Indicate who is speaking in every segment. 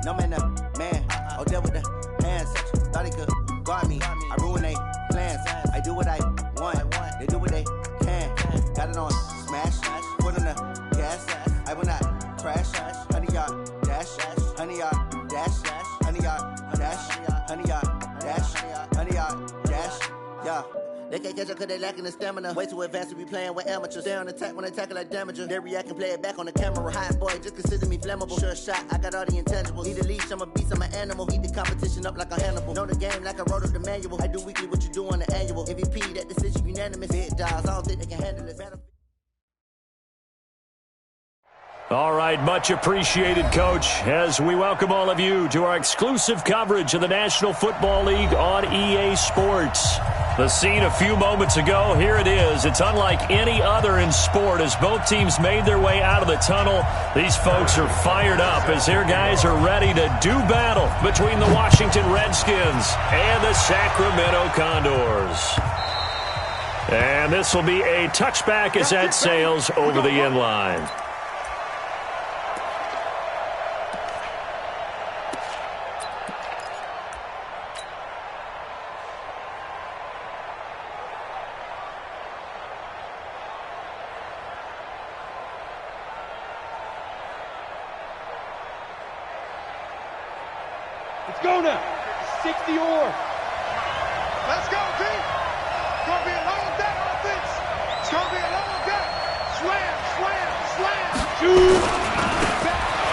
Speaker 1: No man, man. Oh, there with the hands. Thought he could guard me. I ruin they plans. I do what I want. They do what they can. Got it on smash. Put on the gas. I will not crash. 100-yard dash. 100-yard dash. 100-yard dash. 100-yard dash. 100-yard dash. Yeah. They can't catch up cause they lacking the stamina. Way too advanced to be playing with amateurs. Stay on attack when they tackle like damager. They react and play it back on the camera. Hot boy, just consider me flammable. Sure shot, I got all the intangibles. Need a leash, I'm a beast, I'm an animal. Eat the competition up like a Hannibal. Know the game like I wrote up the manual. I do weekly what you do on the annual. MVP, that decision unanimous. Big dials, I don't think they can handle it.
Speaker 2: All right, much appreciated, Coach, as we welcome all of you to our exclusive coverage of the National Football League on EA Sports. The scene a few moments ago, here it is. It's unlike any other in sport as both teams made their way out of the tunnel. These folks are fired up as their guys are ready to do battle between the Washington Redskins and the Sacramento Condors. And this will be a touchback as that sails over the end line.
Speaker 3: Let's go now. 60 or.
Speaker 4: Let's go, P. It's going to be a long day offense. It's going to be a long day. Slam, slam, slam. Shoot.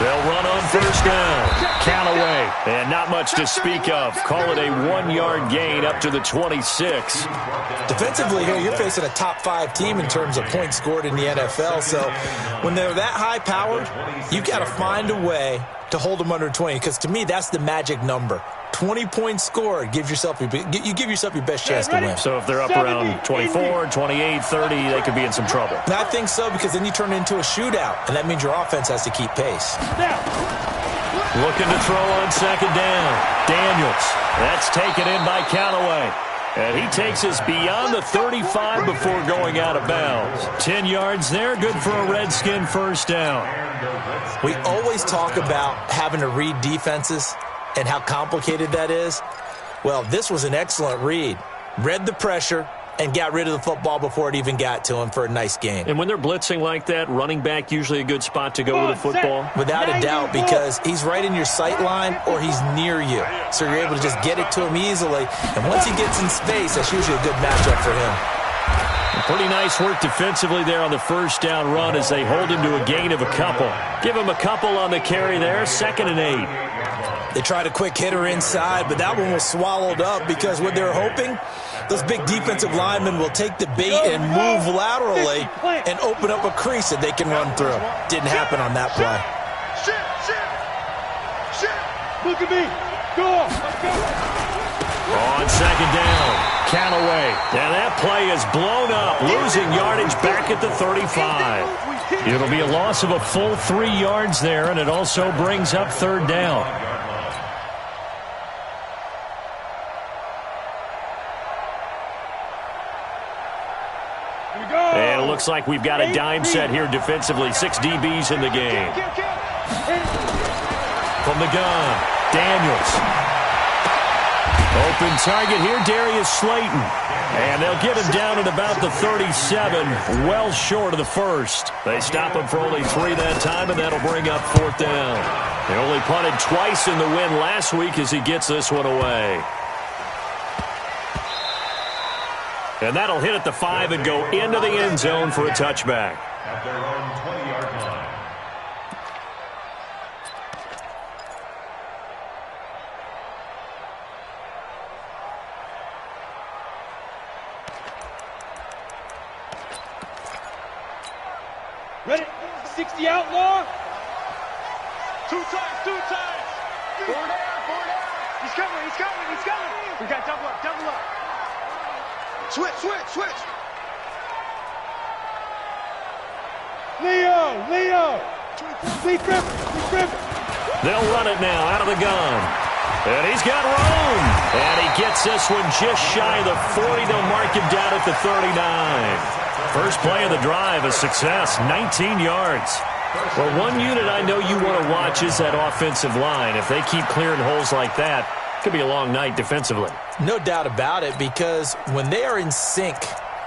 Speaker 2: They'll run on first down. Count away. And not much to speak of. Call it a 1-yard gain up to the 26.
Speaker 5: Defensively here, you're facing a top 5 team in terms of points scored in the NFL. So when they're that high-powered, you got to find a way to hold them under 20, because to me, that's the magic number. 20 points scored, you give yourself your best chance to win.
Speaker 2: So if they're up around 24, 28, 30, they could be in some trouble.
Speaker 5: And I think so, because then you turn it into a shootout, and that means your offense has to keep pace.
Speaker 2: Looking to throw on second down. Daniels. That's taken in by Callaway. And he takes us beyond the 35 before going out of bounds. 10 yards there, good for a Redskin first down.
Speaker 5: We always talk about having to read defenses and how complicated that is. Well, this was an excellent read. Read the pressure and got rid of the football before it even got to him for a nice gain.
Speaker 2: And when they're blitzing like that, running back usually a good spot to go with the football?
Speaker 5: Without a doubt, because he's right in your sight line or he's near you. So you're able to just get it to him easily. And once he gets in space, that's usually a good matchup for him.
Speaker 2: Pretty nice work defensively there on the first down run as they hold him to a gain of a couple. Give him a couple on the carry there, 2nd and 8.
Speaker 5: They tried a quick hitter inside, but that one was swallowed up because what they're hoping, those big defensive linemen will take the bait and move laterally and open up a crease that they can run through. Didn't happen on that play.
Speaker 3: Look at me. Go. Let's go.
Speaker 2: On second down, Callaway. And that play is blown up, losing yardage back at the 35. It'll be a loss of a full 3 yards there, and it also brings up third down. And it looks like we've got a dime set here defensively. 6 DBs in the game. From the gun, Daniels. Open target here, Darius Slayton. And they'll get him down at about the 37, well short of the first. They stop him for only 3 that time, and that'll bring up 4th down. They only punted twice in the win last week as he gets this one away. And that'll hit at the 5 and go into the end zone for a touchback.
Speaker 6: At their own 20-yard line.
Speaker 3: Ready? 60 outlaw.
Speaker 4: 2 times, 2 times. 4 down, 4 down. He's coming, he's coming, he's coming. We got double up, double up. Switch, switch, switch.
Speaker 3: Leo. Lee Griffin.
Speaker 2: They'll run it now out of the gun. And he's got room. And he gets this one just shy of the 40. They'll mark him down at the 39. First play of the drive, a success, 19 yards. Well, one unit I know you want to watch is that offensive line. If they keep clearing holes like that, it could be a long night defensively.
Speaker 5: No doubt about it, because when they are in sync,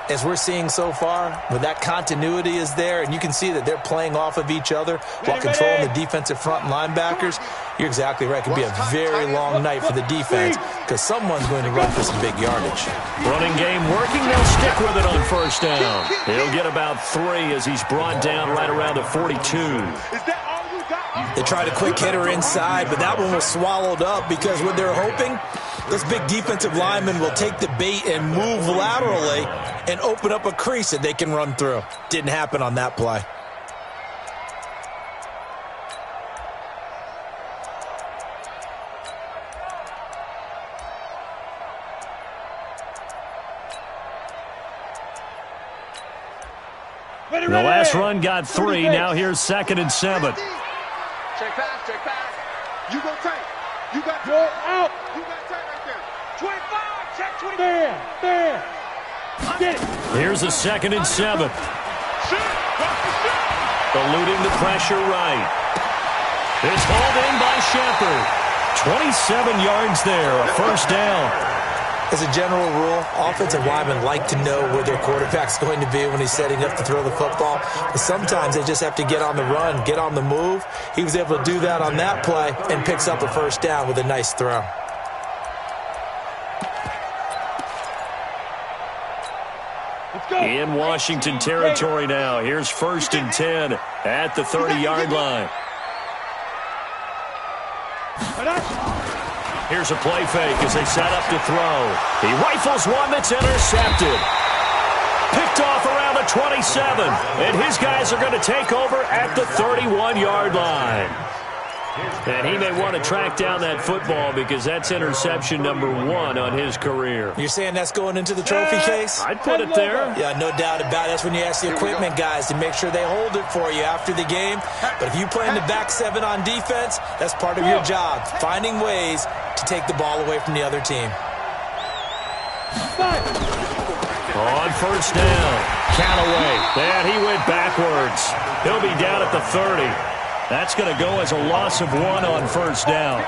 Speaker 5: as we're seeing so far, when that continuity is there, and you can see that they're playing off of each other while controlling the defensive front linebackers, you're exactly right. It could be a very long night for the defense because someone's going to run for some big yardage.
Speaker 2: Running game working. They'll stick with it on first down. He'll get about 3 as he's brought down right around the 42.
Speaker 5: They tried a quick hitter inside, but that one was swallowed up because what they're hoping, this big defensive lineman will take the bait and move laterally and open up a crease that they can run through. Didn't happen on that play.
Speaker 2: The last run got 3. Now here's 2nd and 7.
Speaker 4: Check back, check back. You go tight. You got
Speaker 3: Go out.
Speaker 4: You got tight right there. 25. Check 25.
Speaker 3: There. Get it.
Speaker 2: Here's a 2nd and 7. Eluding the pressure right. It's hauled in by Shepard. 27 yards there, a first down.
Speaker 5: As a general rule, offensive linemen like to know where their quarterback's going to be when he's setting up to throw the football. But sometimes they just have to get on the run, get on the move. He was able to do that on that play and picks up a first down with a nice throw.
Speaker 2: In Washington territory now. Here's 1st and 10 at the 30-yard line. Here's a play fake as they set up to throw. He rifles one that's intercepted. Picked off around the 27. And his guys are going to take over at the 31-yard line. And he may want to track down that football because that's interception number 1 on his career.
Speaker 5: You're saying that's going into the trophy case?
Speaker 2: I'd put it there.
Speaker 5: Yeah, no doubt about it. That's when you ask the equipment guys to make sure they hold it for you after the game. But if you play in the back 7 on defense, that's part of your job, finding ways to take the ball away from the other team.
Speaker 2: On first down. Count away. And he went backwards. He'll be down at the 30. That's going to go as a loss of 1 on first down.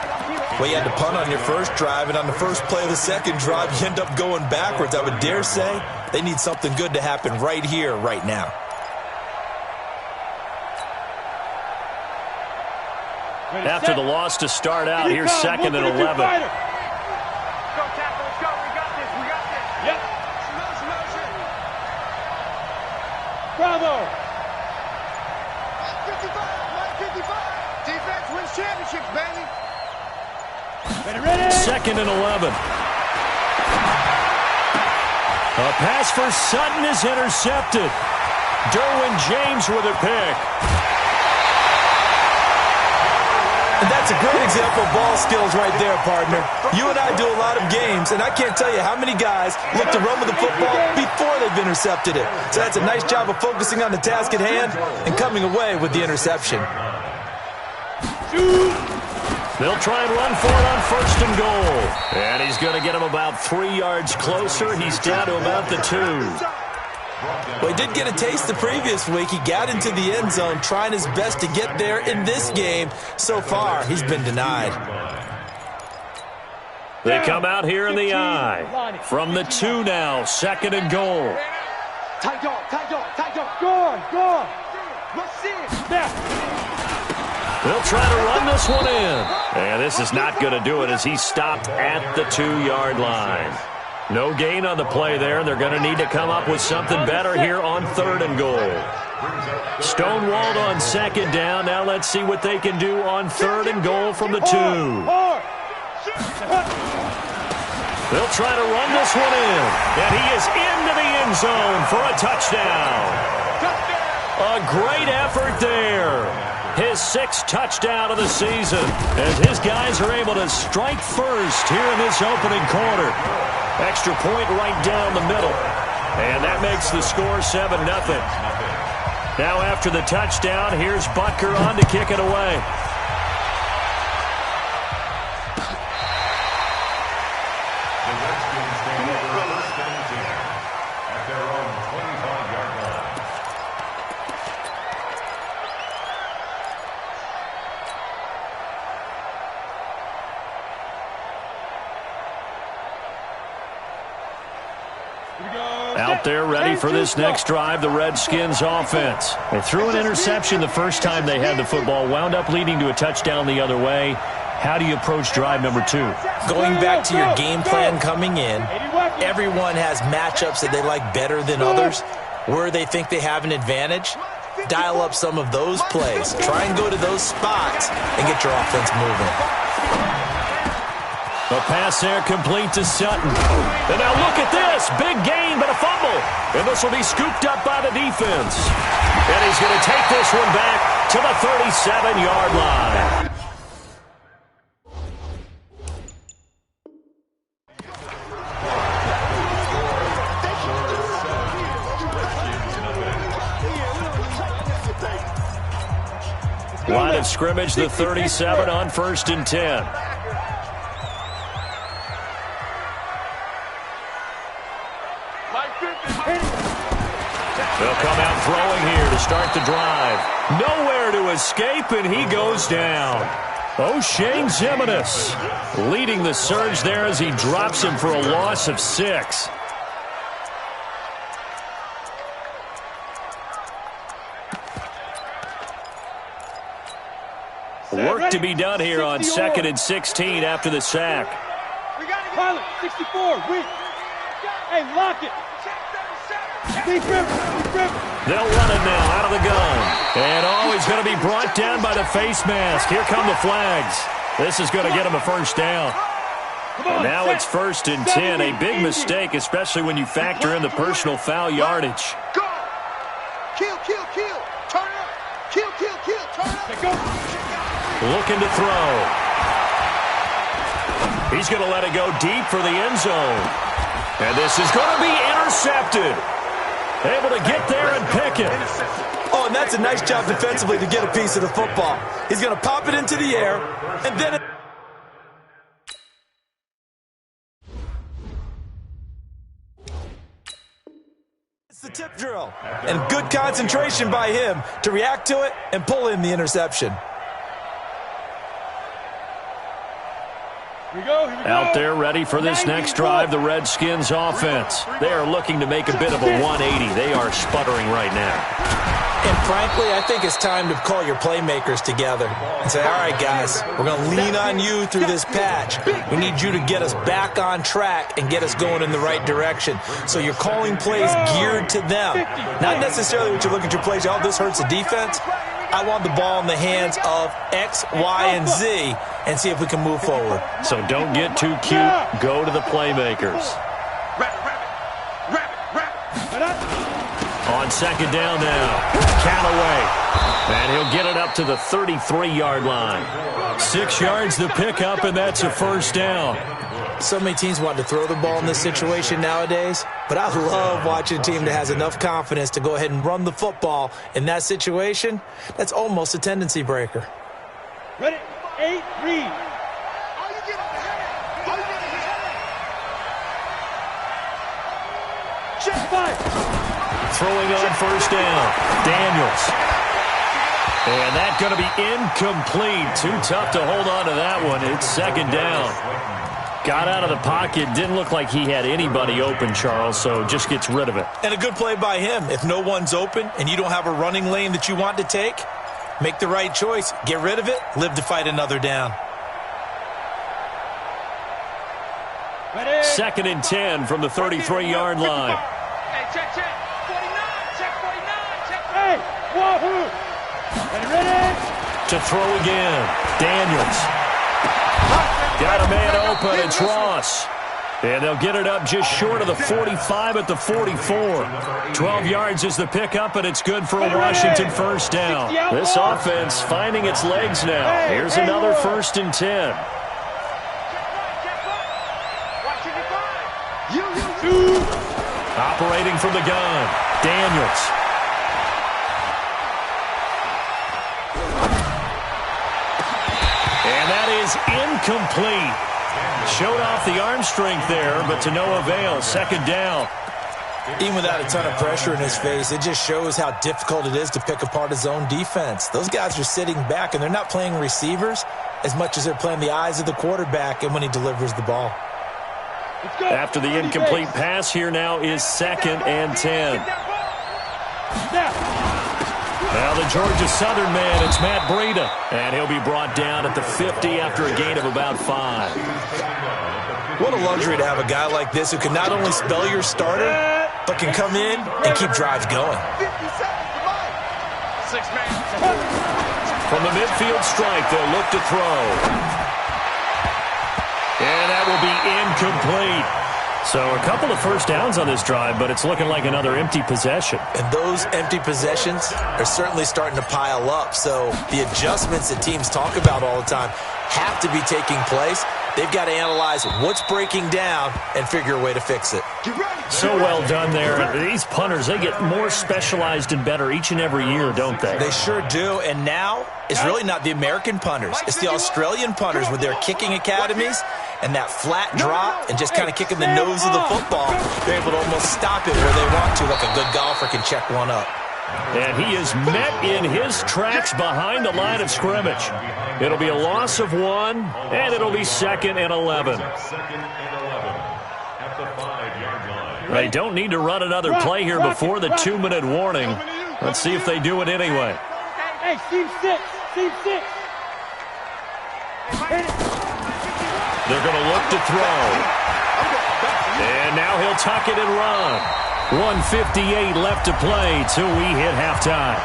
Speaker 5: Well, you had to punt on your first drive, and on the first play of the second drive, you end up going backwards. I would dare say they need something good to happen right here, right now.
Speaker 2: After the loss to start out, here's 2nd and 11.
Speaker 4: Go, tackle. Let's go. We got this. We got this.
Speaker 3: Yep.
Speaker 4: Motion.
Speaker 3: Bravo.
Speaker 4: 55. Defense wins championships, baby.
Speaker 3: Ready.
Speaker 2: 2nd and 11. A pass for Sutton is intercepted. Derwin James with a pick.
Speaker 5: And that's a great example of ball skills right there, partner. You and I do a lot of games, and I can't tell you how many guys look to run with the football before they've intercepted it. So that's a nice job of focusing on the task at hand and coming away with the interception.
Speaker 2: They'll try and run for it on 1st and goal. And he's going to get him about 3 yards closer. He's down to about the 2.
Speaker 5: Well, he did get a taste the previous week. He got into the end zone trying his best to get there in this game. So far, he's been denied.
Speaker 2: They come out here in the eye. From the 2 now, 2nd and goal.
Speaker 4: Tight dog.
Speaker 3: Go on.
Speaker 4: Let's see it.
Speaker 3: There.
Speaker 2: They'll try to run this one in. And this is not going to do it as he's stopped at the 2-yard line. No gain on the play there. They're going to need to come up with something better here on 3rd and goal. Stonewalled on 2nd down. Now let's see what they can do on 3rd and goal from the 2. They'll try to run this one in. And he is into the end zone for a touchdown. A great effort there. His 6th touchdown of the season as his guys are able to strike first here in this opening quarter. Extra point right down the middle. And that makes the score 7-0. Now after the touchdown, here's Butker on to kick it away.
Speaker 6: The Redskins stand over 1st and 10 at their own 25-yard line.
Speaker 2: Out there ready for this next drive, the Redskins offense. They threw an interception the first time they had the football, wound up leading to a touchdown the other way. How do you approach drive number 2?
Speaker 5: Going back to your game plan coming in, everyone has matchups that they like better than others, where they think they have an advantage. Dial up some of those plays. Try and go to those spots and get your offense moving.
Speaker 2: The pass there complete to Sutton. And now look at this. Big gain, but a fumble. And this will be scooped up by the defense. And he's going to take this one back to the 37-yard line. Line of scrimmage, the 37 on 1st and 10. They'll come out throwing here to start the drive. Nowhere to escape, and he goes down. O'Shane Zimenez leading the surge there as he drops him for a loss of 6. Work to be done here on 2nd and 16 after the sack.
Speaker 3: Pilot, 64, weak. Hey, lock it. Deep river.
Speaker 2: They'll run it now out of the gun. And he's going to be brought down by the face mask. Here come the flags. This is going to get him a first down. And now it's 1st and 10. A big mistake, especially when you factor in the personal foul yardage.
Speaker 4: Go! Kill. Turn it up. Kill. Turn it up.
Speaker 2: Looking to throw. He's going to let it go deep for the end zone. And this is going to be intercepted. Able to get there and pick it.
Speaker 5: Oh, and that's a nice job defensively to get a piece of the football. He's going to pop it into the air, and then it's the tip drill. And good concentration by him to react to it and pull in the interception.
Speaker 3: Here we go.
Speaker 2: Out there ready for this next drive, the Redskins offense. They are looking to make a bit of a 180. They are sputtering right now.
Speaker 5: And frankly, I think it's time to call your playmakers together and say, all right, guys, we're going to lean on you through this patch. We need you to get us back on track and get us going in the right direction. So you're calling plays geared to them. Not necessarily what you look at your plays, oh, this hurts the defense. I want the ball in the hands of X, Y, and Z and see if we can move forward.
Speaker 2: So don't get too cute. Go to the playmakers. On 2nd down now. Callaway. And he'll get it up to the 33-yard line. 6 yards to pick up, and that's a first down.
Speaker 5: So many teams want to throw the ball in this situation nowadays, but I love watching a team that has enough confidence to go ahead and run the football in that situation. That's almost a tendency breaker.
Speaker 3: Ready? 8, read. Check 5.
Speaker 2: Throwing on 1st down. Daniels. And that's going to be incomplete. Too tough to hold on to that one. It's 2nd down. Got out of the pocket. Didn't look like he had anybody open, Charles, so just gets rid of it.
Speaker 5: And a good play by him. If no one's open and you don't have a running lane that you want to take, make the right choice. Get rid of it. Live to fight another down.
Speaker 2: 2nd and 10 from the 33-yard line.
Speaker 4: Hey, check. 49. Check 49. Check.
Speaker 3: Hey, wahoo. Ready?
Speaker 2: To throw again. Daniels. Got a man open. It's Ross. And they'll get it up just short of the 45 at the 44. 12 yards is the pickup, and it's good for a Washington first down. This offense finding its legs now. Here's another 1st and 10. Operating from the gun. Daniels. And that is incomplete. Showed off the arm strength there, but to no avail. 2nd down.
Speaker 5: Even without a ton of pressure in his face, it just shows how difficult it is to pick apart his own defense. Those guys are sitting back, and they're not playing receivers as much as they're playing the eyes of the quarterback and when he delivers the ball.
Speaker 2: After the incomplete pass, here now is 2nd and 10. Now the Georgia Southern man, it's Matt Breida. And he'll be brought down at the 50 after a gain of about 5.
Speaker 5: What a luxury to have a guy like this who can not only spell your starter, but can come in and keep drives going.
Speaker 4: 6 man.
Speaker 2: From the midfield strike, they'll look to throw. And that will be incomplete. So a couple of first downs on this drive, but it's looking like another empty possession.
Speaker 5: And those empty possessions are certainly starting to pile up. So the adjustments that teams talk about all the time have to be taking place. They've got to analyze what's breaking down and figure a way to fix it.
Speaker 2: So well done there. These punters, they get more specialized and better each and every year, don't they?
Speaker 5: They sure do. And now it's really not the American punters. It's the Australian punters with their kicking academies and that flat drop and just kind of kicking the nose of the football. They're able to almost stop it where they want to, like a good golfer can check one up.
Speaker 2: And he is met in his tracks behind the line of scrimmage. It'll be a loss of 1, and it'll be 2nd and 11. They don't need to run another play here before the 2-minute warning. Let's see if they do it anyway.
Speaker 3: Hey, team 6.
Speaker 2: They're going to look to throw. And now he'll tuck it and run. 1:58 left to play till we hit halftime.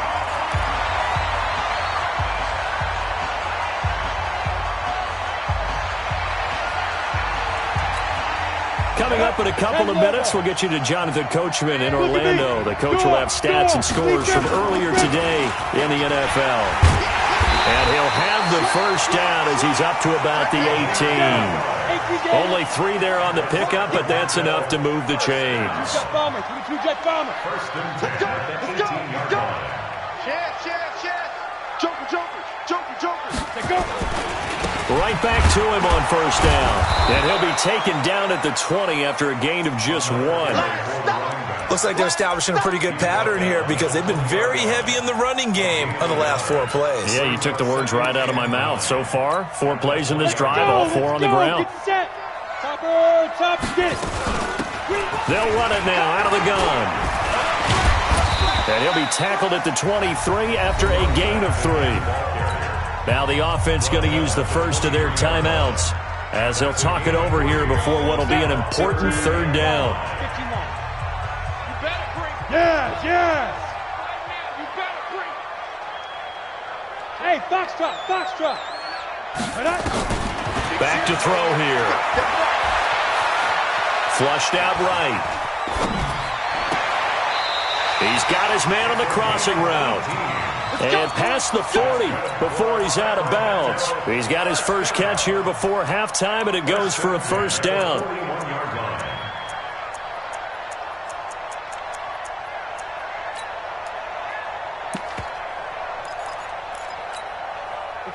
Speaker 2: Coming up in a couple of minutes, we'll get you to Jonathan Coachman in Orlando. The coach will have stats and scores from earlier today in the NFL. And he'll have the first down as he's up to about the 18. Only 3 there on the pickup, but that's enough to move the chains.
Speaker 3: Jet bomber.
Speaker 6: First and 10 at the 18-yard line.
Speaker 4: Chance. Joker.
Speaker 3: Let's go.
Speaker 2: Right back to him on first down. And he'll be taken down at the 20 after a gain of just 1.
Speaker 5: Looks like they're establishing a pretty good pattern here because they've been very heavy in the running game on the last 4 plays.
Speaker 2: Yeah, you took the words right out of my mouth. So far, 4 plays in this drive, all 4 on the ground.
Speaker 3: Get set. Top, get it.
Speaker 2: They'll run it now out of the gun. And he'll be tackled at the 23 after a gain of 3. Now the offense going to use the first of their timeouts as they'll talk it over here before what will be an important 3rd down.
Speaker 3: Yes. Hey, Foxtrot.
Speaker 2: Back to throw here. Flushed out right. He's got his man on the crossing route. And past the 40 before he's out of bounds. He's got his first catch here before halftime, and it goes for a first down.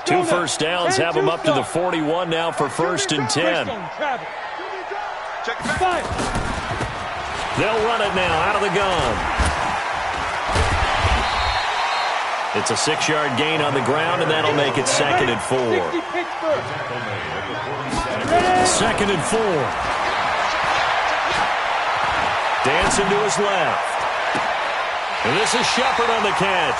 Speaker 2: Two first downs have him up to the 41 now for 1st and 10. They'll run it now out of the gun. It's a 6-yard gain on the ground, and that'll make it 2nd and 4. 2nd and 4. Dancing to his left. And this is Shepard on the catch.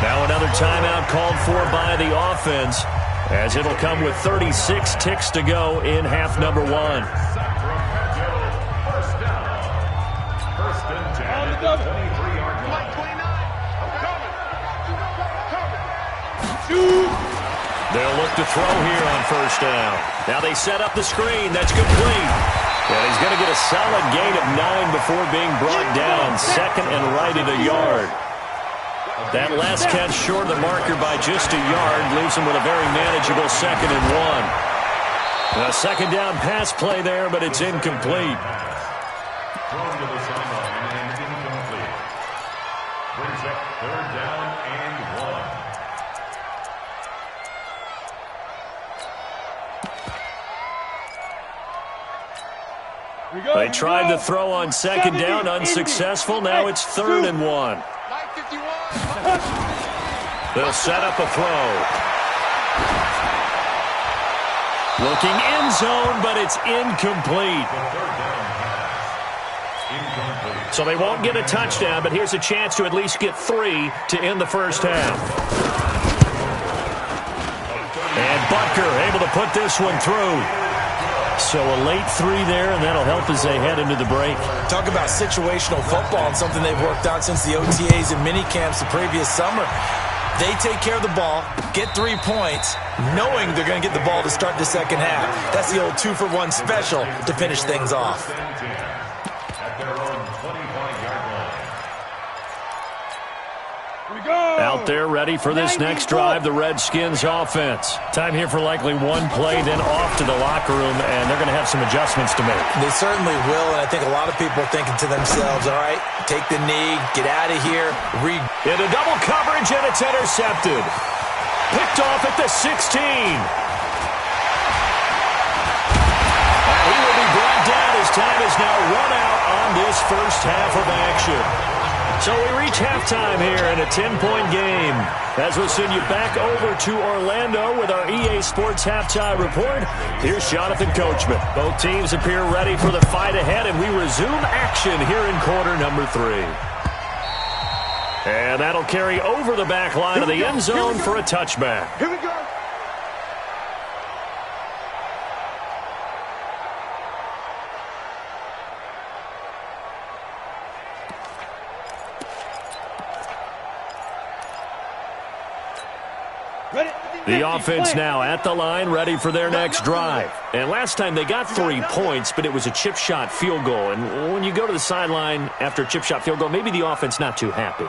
Speaker 2: Now another timeout called for by the offense, as it'll come with 36 ticks to go in half number 1.
Speaker 6: First down. 1st and 10 at the 23-yard line.
Speaker 2: They'll look to throw here on first down. Now they set up the screen. That's complete. And he's going to get a solid gain of 9 before being brought down. 2nd and right at a yard. That last catch short of the marker by just a yard leaves him with a very manageable 2nd and 1. A 2nd down pass play there, but it's incomplete.
Speaker 6: Thrown to the sideline and incomplete. Brings up 3rd down and 1.
Speaker 2: They tried to throw on 2nd down, unsuccessful. Now it's 3rd and 1. They'll set up a throw. Looking end zone, but it's incomplete. So they won't get a touchdown, but here's a chance to at least get 3 to end the first half. And Butker able to put this one through. So a late 3 there, and that'll help as they head into the break.
Speaker 5: Talk about situational football and something they've worked out since the OTAs and mini camps the previous summer. They take care of the ball, get 3 points, knowing they're going to get the ball to start the second half. That's the old 2-for-1 special to finish things off.
Speaker 2: Out there ready for this next drive, the Redskins offense. Time here for likely one play, then off to the locker room, and they're going to have some adjustments to make.
Speaker 5: They certainly will, and I think a lot of people are thinking to themselves, all right, take the knee, get out of here,
Speaker 2: Into double coverage, and it's intercepted. Picked off at the 16. And he will be brought down as time is now run out on this first half of action. So we reach halftime here in a 10-point game. As we'll send you back over to Orlando with our EA Sports Halftime Report, here's Jonathan Coachman. Both teams appear ready for the fight ahead, and we resume action here in quarter number 3. And that'll carry over the back line of the end zone for a touchback.
Speaker 4: Here we go.
Speaker 2: The offense now at the line, ready for their next drive. And last time they got 3 points, but it was a chip shot field goal. And when you go to the sideline after a chip shot field goal, maybe the offense not too happy.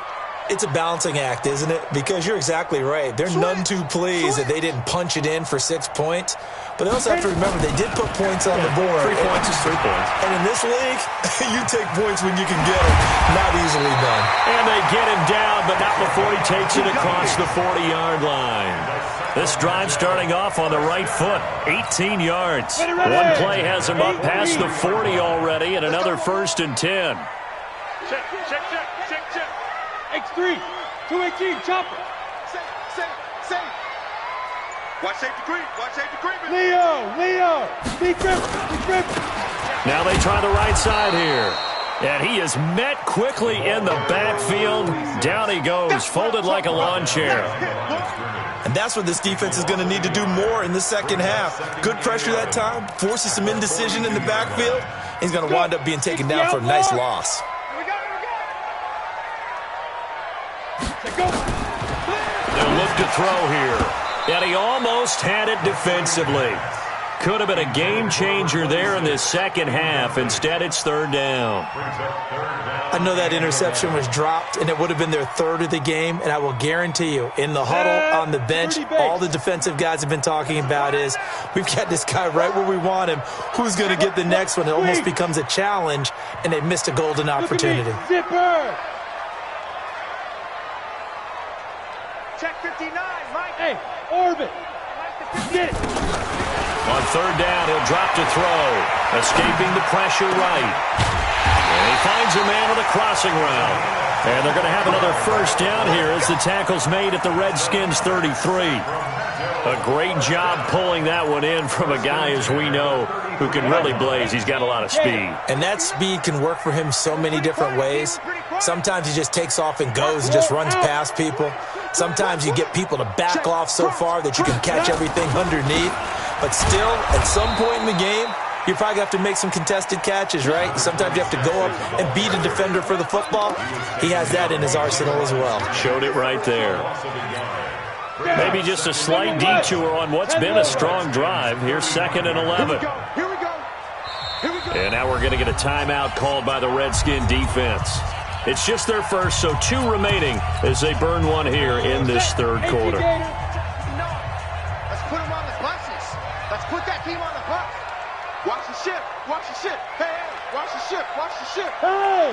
Speaker 5: It's a balancing act, isn't it? Because you're exactly right. They're none too pleased that they didn't punch it in for 6 points. But they also have to remember they did put points on the board.
Speaker 2: 3 points is 3 points.
Speaker 5: And in this league, you take points when you can get them. Not easily done.
Speaker 2: And they get him down, but not before he takes it across the 40-yard line. This drive starting off on the right foot, 18 yards. One play has him up past the 40 already, and another 1st and 10.
Speaker 4: Check.
Speaker 3: X3, 218, chopper.
Speaker 4: Safe. Watch safety creep.
Speaker 3: Leo, be grip.
Speaker 2: Now they try the right side here. And he is met quickly in the backfield. Down he goes, folded like a lawn chair.
Speaker 5: And that's what this defense is going to need to do more in the second half. Good pressure that time, forces some indecision in the backfield. He's going to wind up being taken down for a nice loss.
Speaker 2: They'll look to throw here. And he almost had it defensively. Could have been a game changer there in this second half. Instead, it's 3rd down.
Speaker 5: I know that interception was dropped, and it would have been their 3rd of the game. And I will guarantee you, in the huddle, on the bench, all the defensive guys have been talking about is, we've got this guy right where we want him. Who's going to get the next one? It almost becomes a challenge, and they missed a golden opportunity.
Speaker 3: Zipper.
Speaker 4: Check 59, Mike.
Speaker 3: Hey, orbit. Get it.
Speaker 2: On 3rd down, he'll drop to throw. Escaping the pressure right. And he finds a man with a crossing route. And they're going to have another 1st down here as the tackle's made at the Redskins' 33. A great job pulling that one in from a guy, as we know, who can really blaze. He's got a lot of speed.
Speaker 5: And that speed can work for him so many different ways. Sometimes he just takes off and goes and just runs past people. Sometimes you get people to back off so far that you can catch everything underneath. But still, at some point in the game, you probably have to make some contested catches, right? Sometimes you have to go up and beat a defender for the football. He has that in his arsenal as well.
Speaker 2: Showed it right there. Maybe just a slight detour on what's been a strong drive. Here's 2nd and 11.
Speaker 4: Here we go.
Speaker 2: And now we're going to get a timeout called by the Redskin defense. It's just their first, so 2 remaining as they burn one here in this 3rd quarter.
Speaker 4: Let's put them on the buses. Let's put that team on the bus. Watch the ship. Hey, watch the ship.
Speaker 3: Hey.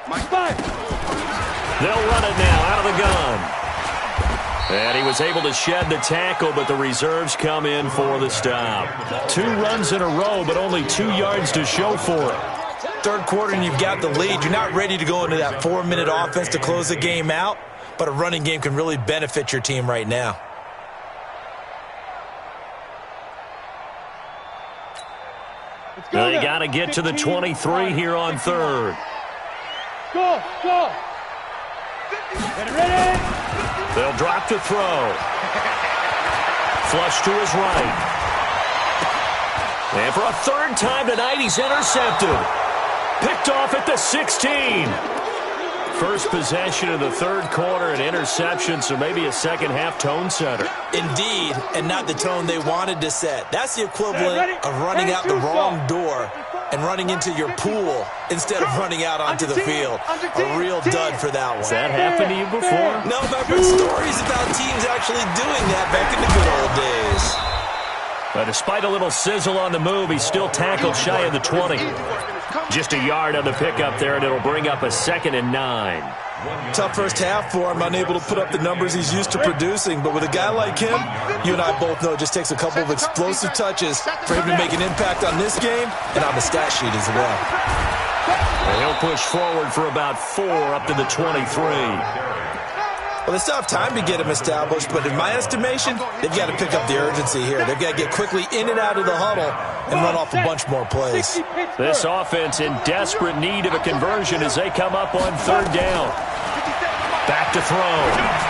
Speaker 4: 1-3.
Speaker 3: Mike, five.
Speaker 2: They'll run it now out of the gun. And he was able to shed the tackle, but the reserves come in for the stop. 2 runs in a row, but only 2 yards to show for it.
Speaker 5: 3rd quarter and you've got the lead. You're not ready to go into that 4-minute offense to close the game out. but a running game can really benefit your team right now.
Speaker 2: They got to get to the 23 here on third.
Speaker 3: Go! Ready!
Speaker 2: They'll drop to throw. Flush to his right. And for a third time tonight, he's intercepted. Picked off at the 16. First possession of the third quarter, an interception, so maybe a second-half tone setter.
Speaker 5: Indeed, and not the tone they wanted to set. That's the equivalent of running out the wrong door and running into your pool instead of running out onto the field. A real dud for that one.
Speaker 2: Has that happened to you before?
Speaker 5: No, but I've heard stories about teams actually doing that back in the good old days.
Speaker 2: But despite a little sizzle on the move, he's still tackled shy of the 20. Just a yard on the pickup there, and it'll bring up a 2nd and 9.
Speaker 5: Tough first half for him, unable to put up the numbers he's used to producing. But with a guy like him, you and I both know it just takes a couple of explosive touches for him to make an impact on this game and on the stat sheet as well.
Speaker 2: And he'll push forward for about 4 up to the 23.
Speaker 5: Well, they still have time to get him established, but in my estimation, they've got to pick up the urgency here. They've got to get quickly in and out of the huddle and run off a bunch more plays.
Speaker 2: This offense in desperate need of a conversion as they come up on third down. Back to throw.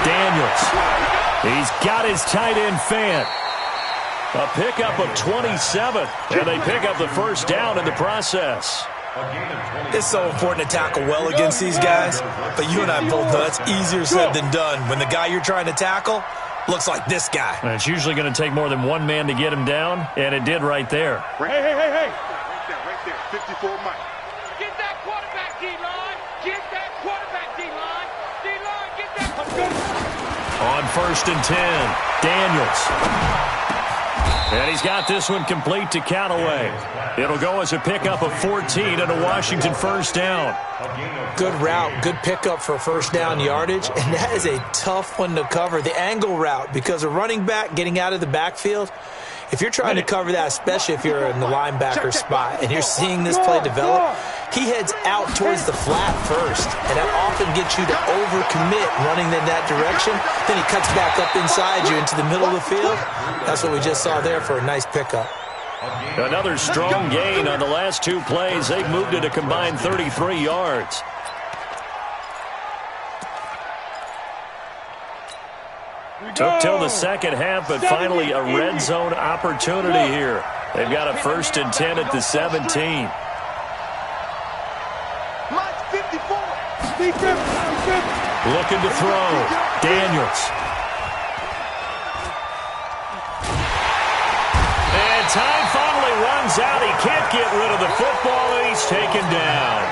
Speaker 2: Daniels. He's got his tight end Fant. A pickup of 27, and they pick up the first down in the process.
Speaker 5: It's so important to tackle well against these guys, but you and I both know that's easier said than done when the guy you're trying to tackle looks like this guy.
Speaker 2: And it's usually going to take more than one man to get him down, and it did right there.
Speaker 3: Hey.
Speaker 4: Right there. 54 Mike.
Speaker 7: Get that quarterback, D-line. Get that quarterback, D-line. D-line, get that.
Speaker 2: On 1st and 10, Daniels. And he's got this one complete to Callaway. It'll go as a pickup of 14 and a Washington first down.
Speaker 5: Good route, good pickup for first down yardage, and that is a tough one to cover, the angle route, because a running back getting out of the backfield, if you're trying to cover that, especially if you're in the linebacker spot and you're seeing this play develop, he heads out towards the flat first, and that often gets you to overcommit running in that direction. Then he cuts back up inside you into the middle of the field. That's what we just saw there for a nice pickup.
Speaker 2: Another strong gain on the last 2 plays. They've moved it a combined 33 yards. Took till the second half, but finally a red zone opportunity here. They've got a 1st and 10 at the 17. Looking to throw. Daniels. And time finally runs out. He can't get rid of the football, and he's taken down.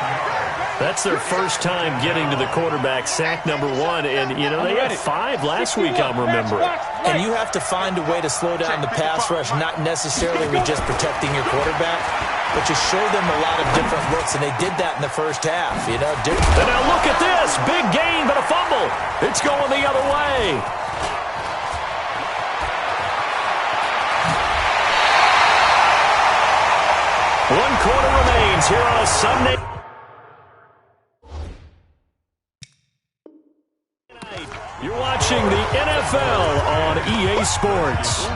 Speaker 2: That's their first time getting to the quarterback, sack number 1. And, you know, they had 5 last week, I'm remembering.
Speaker 5: And you have to find a way to slow down the pass rush, not necessarily with just protecting your quarterback, but you show them a lot of different looks, and they did that in the first half. You know,
Speaker 2: and now look at this. Big gain, but a fumble. It's going the other way. One quarter remains here on a Sunday. You're watching the NFL on EA Sports.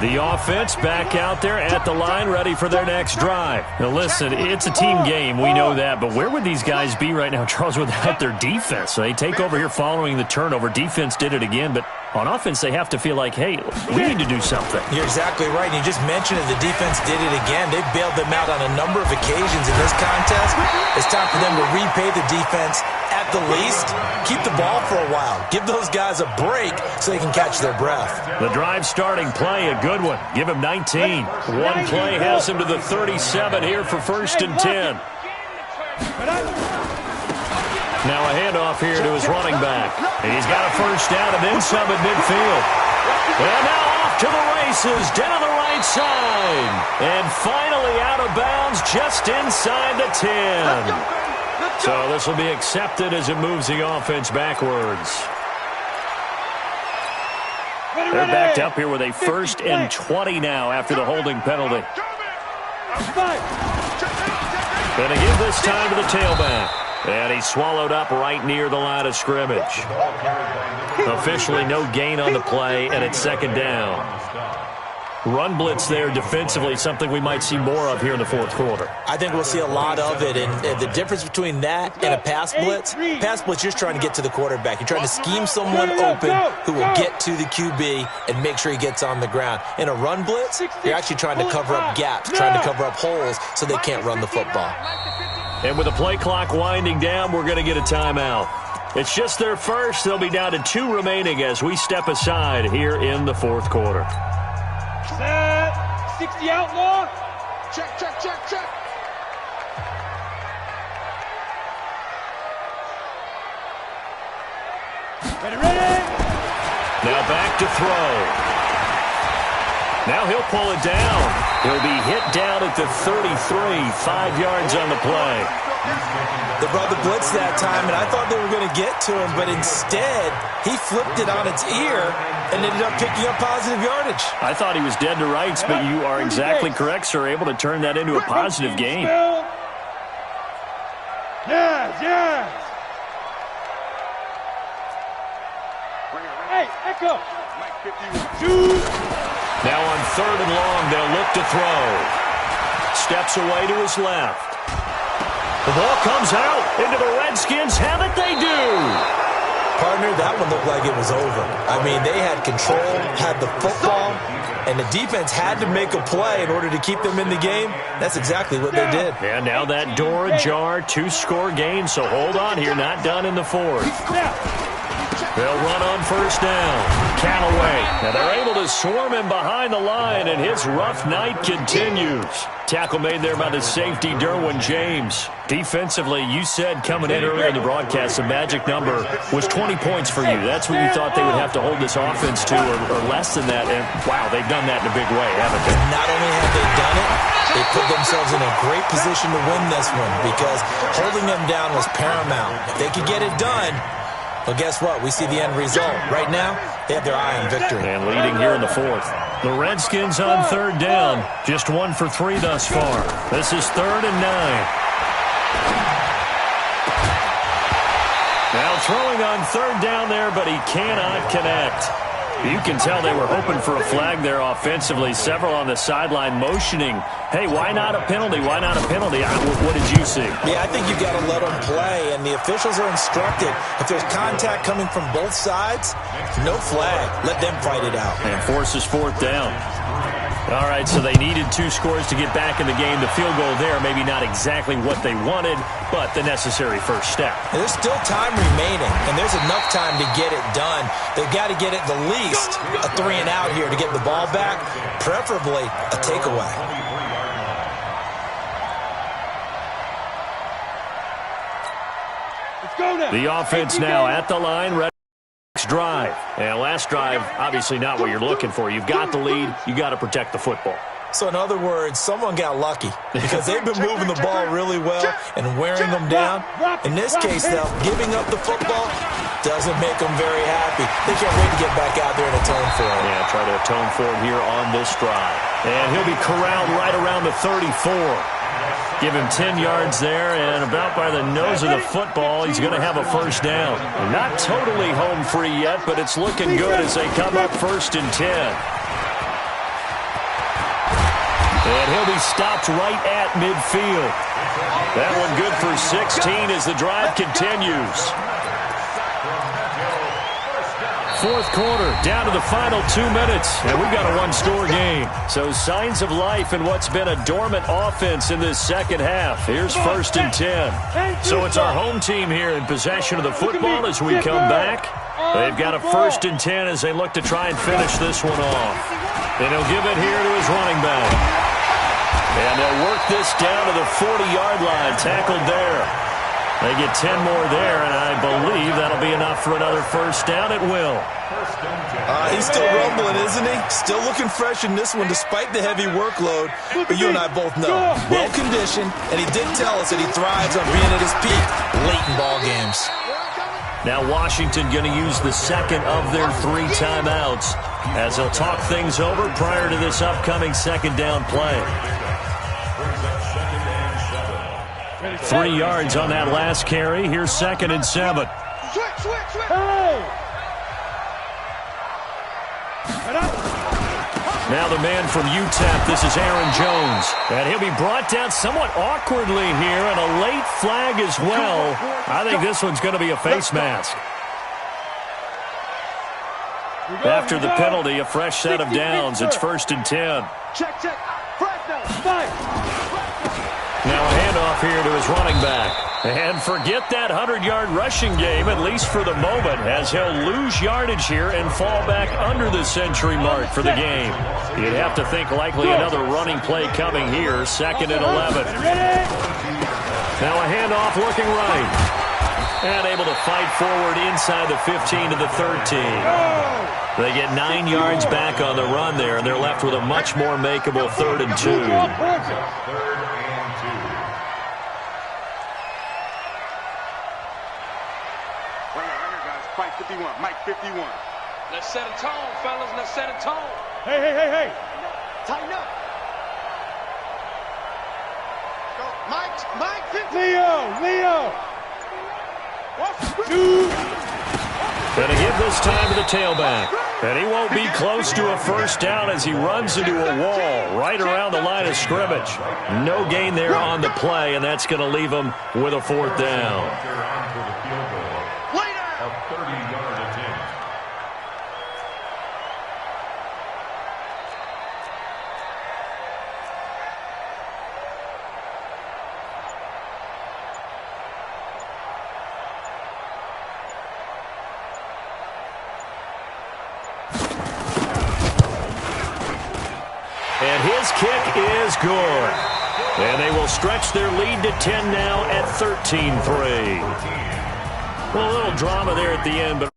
Speaker 2: The offense back out there at the line, ready for their next drive. Now, listen, it's a team game. We know that. But where would these guys be right now, Charles, without their defense? So they take over here following the turnover. Defense did it again. But on offense, they have to feel like, hey, we need to do something.
Speaker 5: You're exactly right. You just mentioned it. The defense did it again. They bailed them out on a number of occasions in this contest. It's time for them to repay the defense at the least. Keep the ball for a while. Give those guys a break so they can catch their breath.
Speaker 2: The drive starting play, a good one. Give him 19. One play has him to the 37 here for 1st and 10. Now a handoff here to his running back. And he's got a first down and then some at midfield. And now off to the races, down the right side. And finally out of bounds just inside the 10. So this will be accepted as it moves the offense backwards. They're backed up here with a 1st and 20 now after the holding penalty. Gonna give this time to the tailback. And he's swallowed up right near the line of scrimmage. Officially no gain on the play, and it's second down. Run blitz there defensively, something we might see more of here in the fourth quarter.
Speaker 5: I think we'll see a lot of it, and the difference between that and a pass blitz, you're just trying to get to the quarterback. You're trying to scheme someone open who will get to the QB and make sure he gets on the ground. In a run blitz, you're actually trying to cover up gaps, trying to cover up holes so they can't run the football.
Speaker 2: And with the play clock winding down, we're going to get a timeout. It's just their first. They'll be down to 2 remaining as we step aside here in the fourth quarter.
Speaker 3: Set. 60 outlaw.
Speaker 7: Check, check, check, check.
Speaker 3: Ready, ready.
Speaker 2: Now back to throw. Now he'll pull it down. He'll be hit down at the 33, 5 yards on the play.
Speaker 5: They brought the blitz that time, and I thought they were going to get to him, but instead, he flipped it on its ear and ended up picking up positive yardage.
Speaker 2: I thought he was dead to rights, but you are exactly correct, sir. Able to turn that into a positive gain.
Speaker 3: Yes, yes. Hey, Echo.
Speaker 2: Now on 3rd and long, they'll look to throw. Steps away to his left. The ball comes out into the Redskins. Have it, they do.
Speaker 5: Partner, that one looked like it was over. I mean, they had control, had the football, and the defense had to make a play in order to keep them in the game. That's exactly what they did.
Speaker 2: And now that door ajar, 2-score game, so hold on here, not done in the fourth. They'll run on first down. Callaway. Now they're able to swarm him behind the line, and his rough night continues. Tackle made there by the safety, Derwin James. Defensively, you said coming in earlier in the broadcast, the magic number was 20 points for you. That's what you thought they would have to hold this offense to, or less than that. And, wow, they've done that in a big way, haven't they?
Speaker 5: Not only have they done it, they put themselves in a great position to win this one because holding them down was paramount. If they could get it done, well, guess what? We see the end result. Right now, they have their eye on victory.
Speaker 2: And leading here in the fourth. The Redskins on 3rd down. Just 1 for 3 thus far. This is 3rd and 9. Now throwing on 3rd down there, but he cannot connect. You can tell they were hoping for a flag there offensively. Several on the sideline motioning, hey, why not a penalty? Why not a penalty? What did you see?
Speaker 5: Yeah, I think you got to let them play, and the officials are instructed. If there's contact coming from both sides, no flag. Let them fight it out.
Speaker 2: And forces 4th down. All right, so they needed 2 scores to get back in the game. The field goal there, maybe not exactly what they wanted, but the necessary first step.
Speaker 5: And there's still time remaining, and there's enough time to get it done. They've got to get at the least a 3 and out here to get the ball back, preferably a takeaway.
Speaker 3: Let's go now.
Speaker 2: The offense now at the line, ready. Drive. And last drive, obviously not what you're looking for. You've got the lead. You got to protect the football.
Speaker 5: So in other words, someone got lucky because they've been moving the ball really well and wearing them down. In this case, though, giving up the football doesn't make them very happy. They can't wait to get back out there and atone for it.
Speaker 2: Yeah, try to atone for it here on this drive. And he'll be corralled right around the 34. Give him 10 yards there, and about by the nose of the football, he's going to have a first down. Not totally home free yet, but it's looking good as they come up 1st and 10. And he'll be stopped right at midfield. That one good for 16 as the drive continues. 4th quarter, down to the final 2 minutes, and we've got a 1-score game. So signs of life in what's been a dormant offense in this second half. Here's 1st and 10. So it's our home team here in possession of the football as we come back. They've got a 1st and 10 as they look to try and finish this one off. And he'll give it here to his running back. And they'll work this down to the 40-yard line, tackled there. They get 10 more there, and I believe that'll be enough for another first down. It will.
Speaker 5: He's still rumbling, isn't he? Still looking fresh in this one despite the heavy workload. But you and I both know, well-conditioned, and he did tell us that he thrives on being at his peak late in ball games.
Speaker 2: Now Washington going to use the second of their 3 timeouts as they'll talk things over prior to this upcoming second down play. 3 yards on that last carry. Here's 2nd and 7.
Speaker 3: Switch. Hey!
Speaker 2: Now the man from UTEP, this is Aaron Jones. And he'll be brought down somewhat awkwardly here, and a late flag as well. I think this one's going to be a face mask. After the penalty, a fresh set of downs. It's 1st and 10.
Speaker 3: Check. Fresno.
Speaker 2: Now a handoff here to his running back. And forget that 100-yard rushing game, at least for the moment, as he'll lose yardage here and fall back under the century mark for the game. You'd have to think likely another running play coming here, 2nd and 11. Now a handoff looking right. And able to fight forward inside the 15 to the 13. They get 9 yards back on the run there, and they're left with a much more makeable 3rd and 2.
Speaker 4: Mike 51, Mike 51.
Speaker 7: Let's set a tone, fellas. Let's set a tone.
Speaker 3: Hey.
Speaker 4: Tighten up. Go. Mike 50.
Speaker 3: Leo. 2.
Speaker 2: Going to give this time to the tailback. And he won't be close to a first down as he runs into a wall right around the line of scrimmage. No gain there on the play, and that's going to leave him with a 4th down. And his kick is good. And they will stretch their lead to 10 now at 13-3. Well, a little drama there at the end, but